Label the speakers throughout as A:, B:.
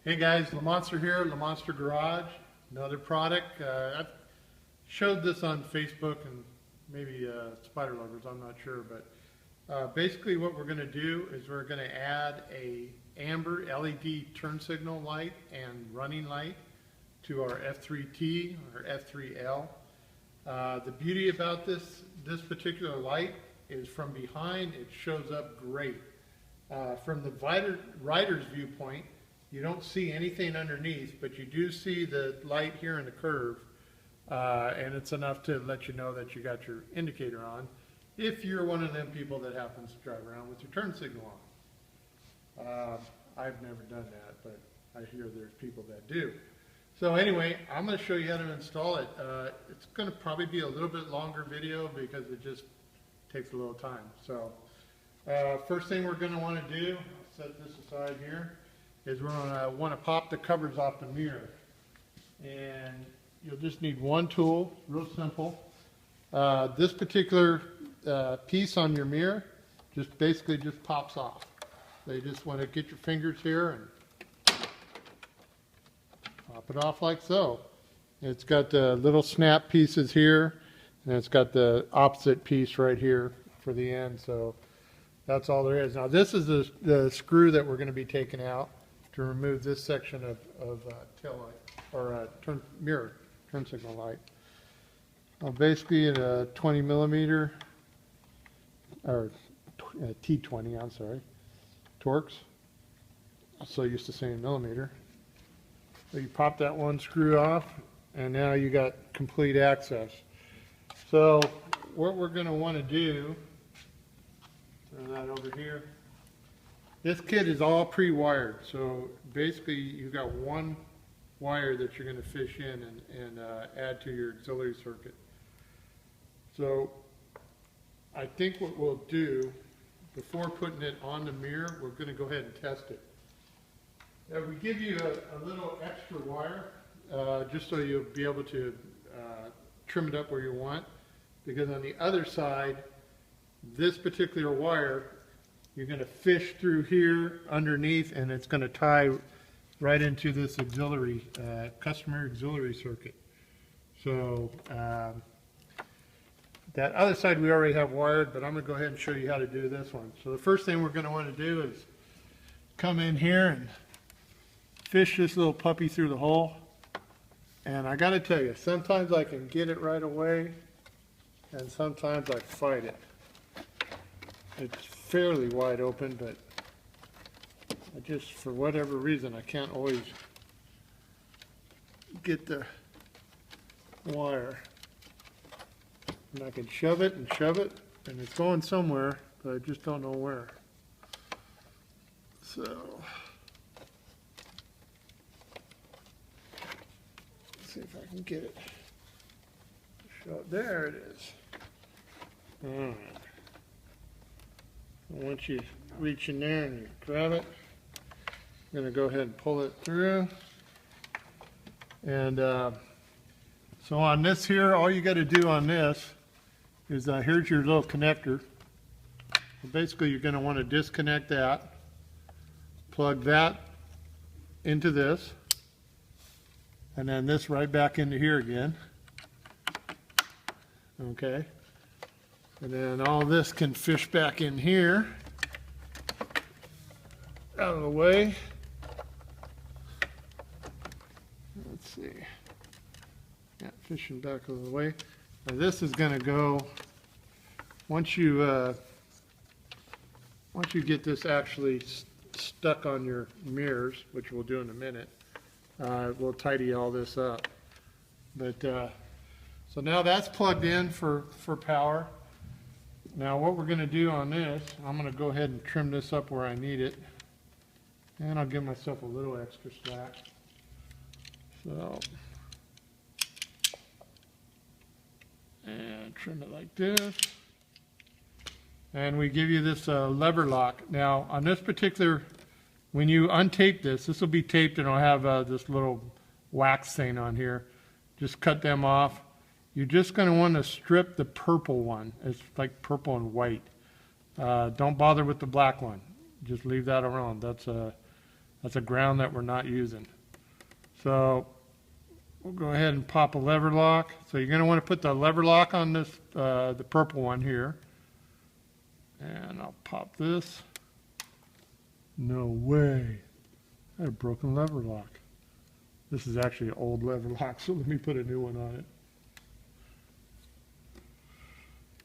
A: Hey guys, Lamonster here, Lamonster Garage, another product. I've showed this on Facebook and maybe Spider Lovers, I'm not sure, but basically what we're going to do is we're going to add a amber LED turn signal light and running light to our F3T or F3L. The beauty about this particular light is from behind it shows up great. From the rider's viewpoint, you don't see anything underneath, but you do see the light here in the curve, and it's enough to let you know that you got your indicator on if you're one of them people that happens to drive around with your turn signal on. I've never done that, but I hear there's people that do. So anyway, I'm going to show you how to install it. It's going to probably be a little bit longer video because it just takes a little time. So first thing we're going to want to do, I'll set this aside here, is we're going to want to pop the covers off the mirror. And you'll just need one tool, real simple. This particular piece on your mirror just basically just pops off. So you just want to get your fingers here and pop it off like so. It's got the little snap pieces here, and it's got the opposite piece right here for the end. So that's all there is. Now this is the screw that we're going to be taking out to remove this section of tail light or mirror turn signal light. Basically at a 20 millimeter or T20, I'm sorry, Torx. I'm so used to saying millimeter. So you pop that one screw off, and now you got complete access. So what we're going to want to do, turn that over here. This kit is all pre-wired, so basically you've got one wire that you're going to fish in and add to your auxiliary circuit. So I think what we'll do, before putting it on the mirror, we're going to go ahead and test it. We give you a little extra wire, just so you'll be able to trim it up where you want, because on the other side, this particular wire, you're going to fish through here underneath, and it's going to tie right into this auxiliary, customer auxiliary circuit. So that other side we already have wired, but I'm going to go ahead and show you how to do this one. So the first thing we're going to want to do is come in here and fish this little puppy through the hole. And I got to tell you, sometimes I can get it right away, and sometimes I fight it. It's fairly wide open, but I just, for whatever reason, I can't always get the wire. And I can shove it, and it's going somewhere, but I just don't know where. So, let's see if I can get it. There it is. All right. Once you reach in there and you grab it, I'm going to go ahead and pull it through. And so on this here, all you got to do on this is here's your little connector. So basically you're going to want to disconnect that, plug that into this, and then this right back into here again. Okay. And then all this can fish back in here, out of the way. Let's see. Yeah, fishing back out of the way. Now this is going to go, once you get this actually stuck on your mirrors, which we'll do in a minute, we'll tidy all this up. But so now that's plugged in for power. Now what we're going to do on this, I'm going to go ahead and trim this up where I need it. And I'll give myself a little extra slack. So, and trim it like this. And we give you this lever lock. Now on this particular, when you untape this, this will be taped and it'll have this little wax thing on here. Just cut them off. You're just going to want to strip the purple one. It's like purple and white. Don't bother with the black one. Just leave that around. That's That's a ground that we're not using. So we'll go ahead and pop a lever lock. So you're going to want to put the lever lock on this, the purple one here. And I'll pop this. No way. I had a broken lever lock. This is actually an old lever lock, so let me put a new one on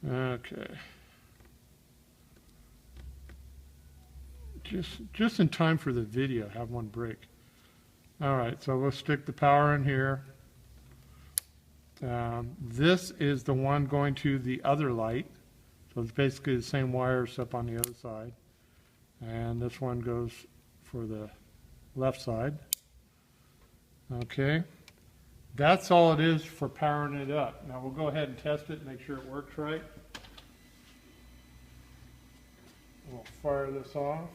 A: it. Okay. Just in time for the video, have one break. All right, so we'll stick the power in here. This is the one going to the other light. So it's basically the same wire except on the other side. And this one goes for the left side. Okay. That's all it is for powering it up. Now we'll go ahead and test it and make sure it works right. We'll fire this off.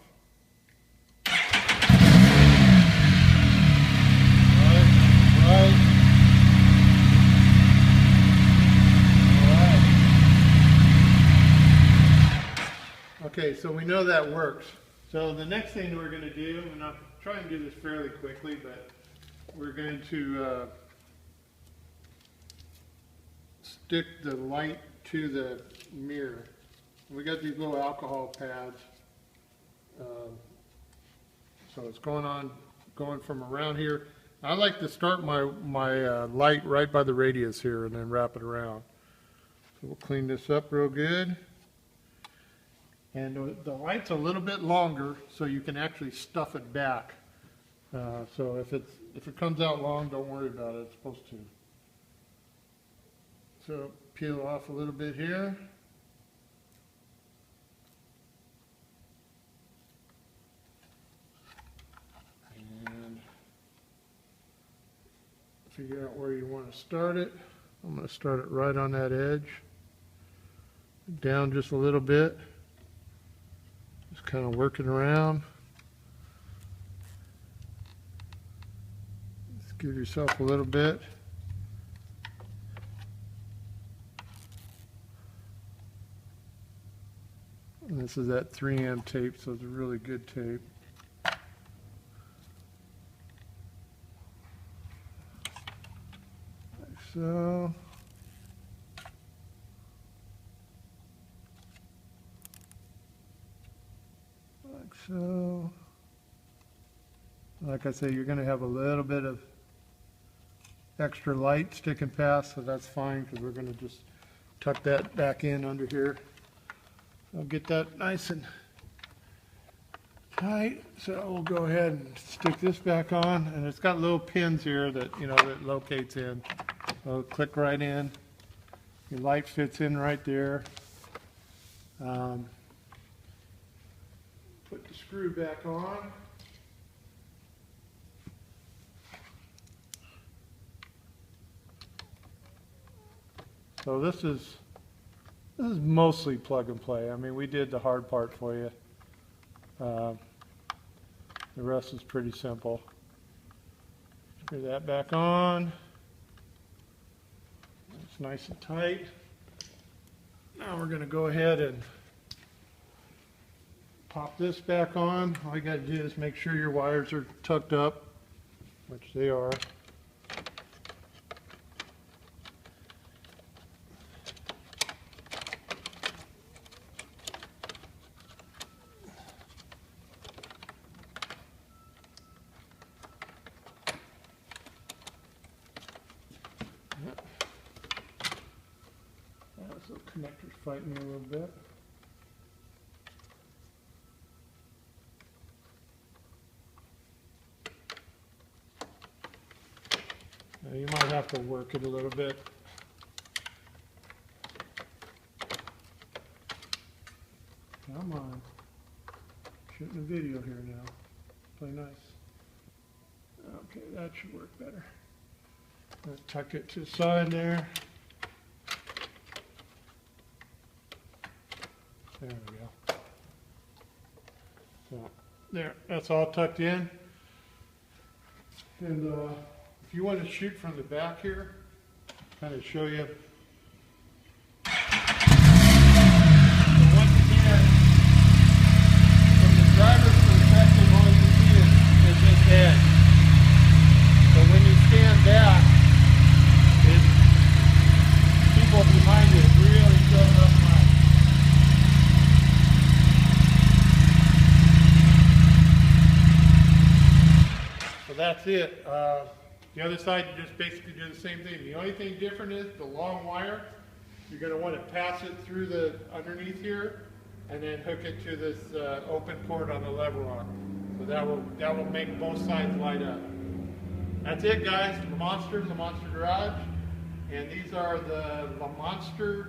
A: Right. Okay, so we know that works. So the next thing we're going to do, and I'll try and do this fairly quickly, but we're going to stick the light to the mirror. We got these little alcohol pads. So it's going from around here. I like to start my light right by the radius here and then wrap it around. So we'll clean this up real good. And the light's a little bit longer, so you can actually stuff it back. So if it comes out long, don't worry about it. It's supposed to. So peel off a little bit here. And figure out where you want to start it. I'm going to start it right on that edge. Down just a little bit. Just kind of working around. Just give yourself a little bit. And this is that 3M tape, so it's a really good tape. Like so. Like so. Like I say, you're going to have a little bit of extra light sticking past, so that's fine because we're going to just tuck that back in under here. I'll get that nice and tight. So we'll go ahead and stick this back on, and it's got little pins here that that locates in. So click right in. Your light fits in right there. Put the screw back on. So this is mostly plug and play. I mean, we did the hard part for you. The rest is pretty simple. Screw that back on. It's nice and tight. Now we're going to go ahead and pop this back on. All you got to do is make sure your wires are tucked up, which they are. So connector's fighting me a little bit. Now you might have to work it a little bit. Come on. Shooting a video here now. Play nice. Okay, that should work better. Let's tuck it to the side there. There we go. So there, that's all tucked in. And if you want to shoot from the back here, kind of show you. So once again, from the driver's perspective, all you see is that's it. The other side, you just basically do the same thing. The only thing different is the long wire. You're going to want to pass it through the underneath here, and then hook it to this open port on the lever arm. So that will make both sides light up. That's it, guys. Lamonster Garage, and these are the Lamonster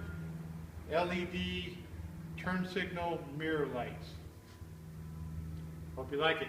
A: LED turn signal mirror lights. Hope you like it.